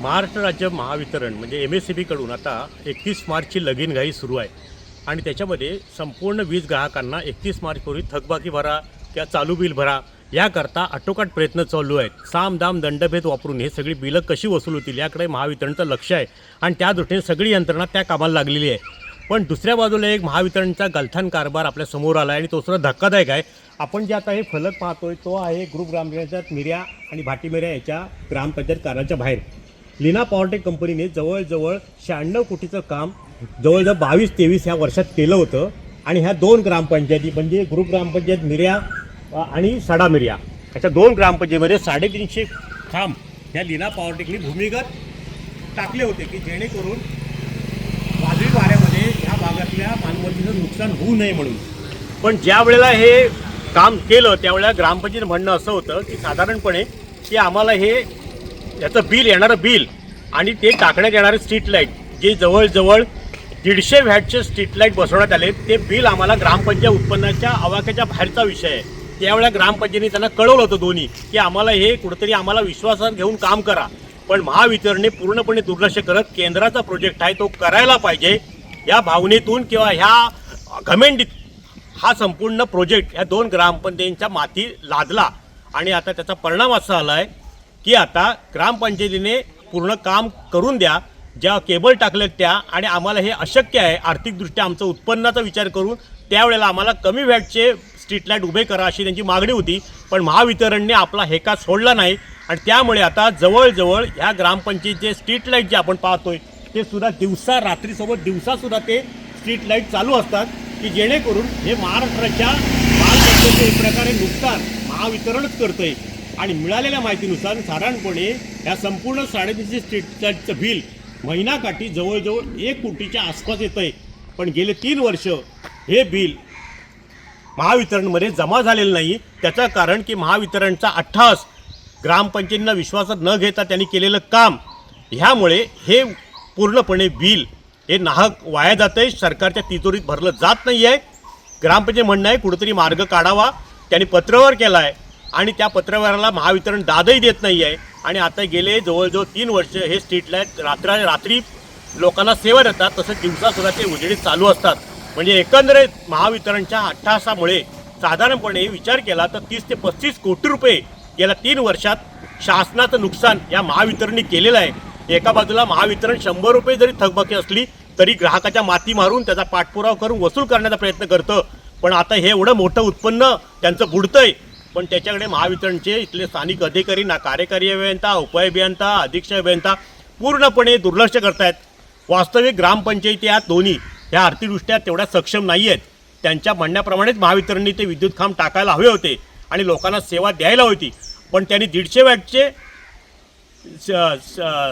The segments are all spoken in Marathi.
महाराष्ट्र राज्य महावितरण म्हणजे MSEB कडून आता 31 मार्चची लगीनघाई सुरू आहे आणि त्याच्यामध्ये संपूर्ण वीज ग्राहकांना 31 मार्चपूर्वी थकबाकी भरा किंवा चालू बिल भरा याकरता आटोकाट प्रयत्न चालू आहेत। साम दाम दंडभेद वापरून हे सगळी बिलं कशी वसूल होतील याकडे महावितरणचं लक्ष आहे आणि त्या दृष्टीने सगळी यंत्रणा त्या कामाला लागलेली आहे। पण दुसऱ्या बाजूला एक महावितरणचा गलथान कारभार आपल्या समोर आला आहे आणि तो सुद्धा धक्कादायक आहे। आपण जे आता हे फलक पाहतोय तो आहे ग्रुप ग्रामपंचायत मिऱ्या आणि भाटीमिऱ्या याच्या ग्रामपंचायत कार्यालयाच्या बाहेर लीना पॉवरटेक कंपनीने जवळजवळ 96 कोटीचं काम जवळजवळ 22-23 ह्या वर्षात केलं होतं आणि ह्या दोन ग्रामपंचायती म्हणजे ग्रुप ग्रामपंचायत मिऱ्या आणि सडा मिऱ्या अशा दोन ग्रामपंचायतीमध्ये 350 खांब ह्या लीना पॉवरटेकने भूमिगत टाकले होते की जेणेकरून वादळी वाऱ्यामध्ये ह्या भागातल्या मानवतेचं नुकसान होऊ नये म्हणून। पण ज्या वेळेला हे काम केलं त्यावेळेला ग्रामपंचायत म्हणणं असं होतं की साधारणपणे की आम्हाला हे याचं बिल येणारं बिल आणि ते टाकण्यात येणारे स्ट्रीट लाईट जे जवळजवळ 150 वॅटचे स्ट्रीट लाईट बसवण्यात आले ते बिल आम्हाला ग्रामपंचायत उत्पन्नाच्या आवाक्याच्या बाहेरचा विषय आहे। त्यावेळेला ग्रामपंचायतीने त्यांना कळवलं होतं दोन्ही की आम्हाला हे कुठेतरी आम्हाला विश्वासात घेऊन काम करा, पण महावितरणने पूर्णपणे दुर्लक्ष करत केंद्राचा प्रोजेक्ट आहे तो करायला पाहिजे या भावनेतून किंवा ह्या घमेंडीत हा संपूर्ण प्रोजेक्ट ह्या दोन ग्रामपंचायतींच्या माती लादला आणि आता त्याचा परिणाम असा आला आहे की आता ग्रामपंचायतीने पूर्ण काम करून द्या ज्या केबल टाकलेत त्या आणि आम्हाला हे अशक्य आहे आर्थिकदृष्ट्या आमचं उत्पन्नाचा विचार करून त्यावेळेला आम्हाला कमी वॅटचे स्ट्रीट लाईट उभे करा अशी त्यांची मागणी होती। पण महावितरणने आपला हेका सोडला नाही आणि त्यामुळे आता जवळजवळ ह्या ग्रामपंचायतीचे स्ट्रीट लाईट जे आपण पाहतोय ते सुद्धा दिवसा रात्रीसोबत दिवसासुद्धा ते स्ट्रीट लाईट चालू असतात की जेणेकरून हे महाराष्ट्राच्या मालमत्तेचे एक प्रकारे नुकसान महावितरणच करतंय। आणि मिळालेल्या माहितीनुसार साधारणपणे या संपूर्ण 350 स्ट्रीट लाईटचं बिल महिनाकाठी जवळजवळ 1 कोटीच्या आसपास येतं आहे। पण गेले 3 वर्ष हे बिल महावितरणमध्ये जमा झालेलं नाही। त्याचं कारण की महावितरणचा अट्टहास ग्रामपंचायतींना विश्वासात न घेता त्यांनी केलेलं काम ह्यामुळे हे पूर्णपणे बिल हे नाहक वाया जातं आहे, सरकारच्या तिजोरीत भरलं जात नाही आहे। ग्रामपंचायत म्हणणं आहे कुठंतरी मार्ग काढावा, त्यांनी पत्रव्यवहार केला आहे आणि त्या पत्रव्यवहाराला महावितरण दादही देत नाही आहे आणि आता गेले जवळजवळ 3 वर्ष हे स्ट्रीट लाईट रात्री लोकांना सेवा देतात तसंच दिवसासुद्धा ते उजेडीत चालू असतात। म्हणजे एकंदरीत महावितरणच्या अट्टहासामुळे साधारणपणे विचार केला तर 30 ते 35 कोटी रुपये गेल्या 3 वर्षात शासनाचं नुकसान या महावितरणने केलेलं आहे। एका बाजूला महावितरण 100 रुपये जरी थकबाकी असली तरी ग्राहकाच्या माती मारून त्याचा पाठपुरावा करून वसूल करण्याचा प्रयत्न करतं, पण आता हे एवढं मोठं उत्पन्न त्यांचं बुडतंय पण त्याच्याकडे महावितरणचे इथले स्थानिक अधिकारी ना कार्यकारी अभियंता उपअभियंता अधीक्षक अभियंता पूर्णपणे दुर्लक्ष करतायत। वास्तविक ग्रामपंचायती या दोन्ही ह्या आर्थिकदृष्ट्या तेवढ्या सक्षम नाही आहेत। त्यांच्या म्हणण्याप्रमाणेच महावितरणने ते विद्युत खांब टाकायला हवे होते आणि लोकांना सेवा द्यायला होती, पण त्यांनी 150 वॅटचे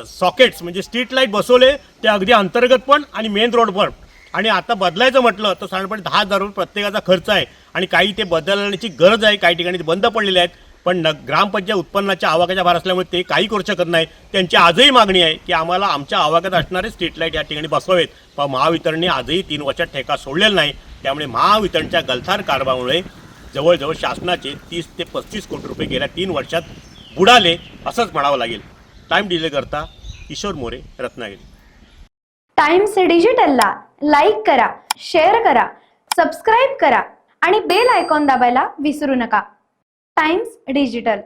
सॉकेट्स म्हणजे स्ट्रीट लाईट बसवले ते अगदी अंतर्गत पण आणि मेन रोड पण। आणि आता बदलायचं म्हटलं तर साधारणपणे 10,000 रुपये प्रत्येकाचा खर्च आहे आणि काही ते बदलण्याची गरज आहे, काही ठिकाणी ते बंद पडलेले आहेत। पण ग्रामपंचायत उत्पन्नाच्या आवाक्याच्या भार असल्यामुळे ते काही करू शकत नाही। त्यांची आजही मागणी आहे की आम्हाला आमच्या आवाक्यात असणारे स्ट्रीट लाईट या ठिकाणी बसवावेत, पण महावितरणने आजही 3 वर्षात ठेका सोडलेला नाही। त्यामुळे महावितरणच्या गलथान कारभारामुळे जवळजवळ शासनाचे 30 ते 35 कोटी रुपये गेल्या 3 वर्षात बुडाले असंच म्हणावं लागेल। टाइम डिले करता किशोर मोरे, रत्नागिरी। टाइम्स डिजिटलला लाईक करा, शेअर करा, सबस्क्राईब करा आणि बेल आयकॉन दाबायला विसरू नका। Times digital.